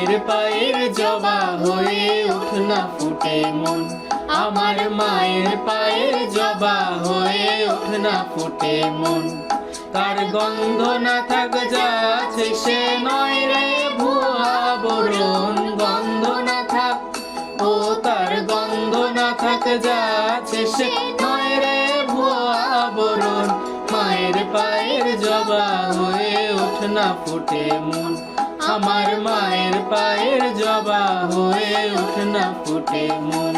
মায়ের পায়ের জবা হয়ে ওঠ না ফুটে মন, আমার মায়ের পায়ের জবা হয়ে ওঠ না ফুটে মন। তার গন্ধ না থাক যা আছে সে নয় রে ভুয়া বরণ, গন্ধ না থাক ও তার গন্ধ না থাক যা আছে সে নয় রে ভুয়া বরণ। মায়ের পায়ের জবা হয়ে ওঠ না ফুটে মন, আমার মায়ের পায়ের জবা হয়ে ওঠ না ফুটে মন।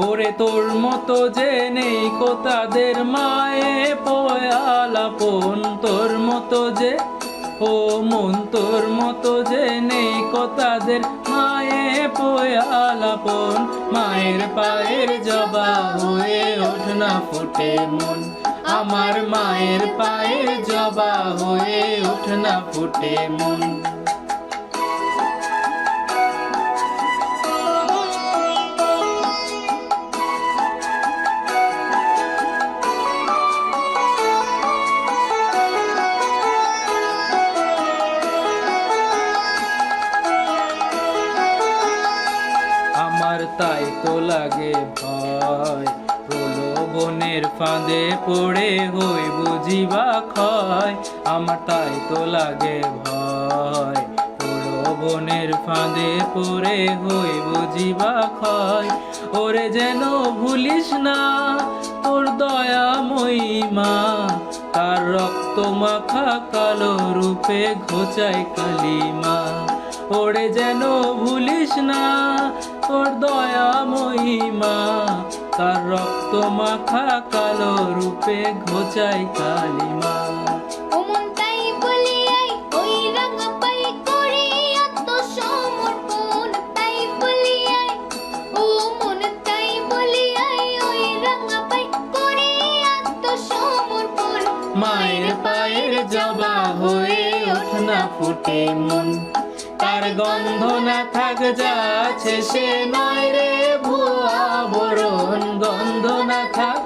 ওরে তোর মতো যে নেই কো তাদের মায়ে পয়ালাপন, তোর মতো যে ও মন তোর মতো যে নেই কো তাদের মায়ে পয়ালাপন। মায়ের পায়ের জবা হয়ে ওঠ না ফুটে মন, আমার মায়ের পায়ের জবা হয়ে ওঠ না ফুটে মন। আমার তাই তো লাগে ভয়, প্রলোভনের ফাঁদে পড়ে হই বুঝিবা ক্ষয়। আমার তাই তো লাগে ভয়, প্রলোভনের ফাঁদে পড়ে হই বুঝিবা ক্ষয়। ওরে যেন ভুলিস না তোর দয়াময়ী মা, তার রক্ত মাখা কালো রূপে ঘোচাই কালিমা। ওরে যেন ভুলিস না তোর দয়াময়ী মা, তার রক্ত মাখা কালো রূপে ঘোচাই কালিমা। মায়ের পায়ের জবা হয়ে ওঠ না ফুটে মন, তার গন্ধ না থাক যা আছে সে নয় রে ভুয়া বরণ, গন্ধ না থাক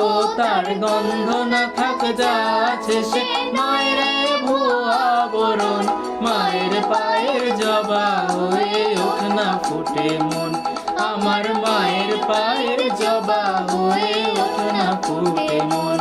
ও তার গন্ধ না থাক যা আছে সে নয় রে ভুয়া বরণ। মায়ের পায়ের জবা হয়ে ওঠ না ফুটে মন, আমার মায়ের পায়ের জবা হয়ে ওঠ না ফুটে মন।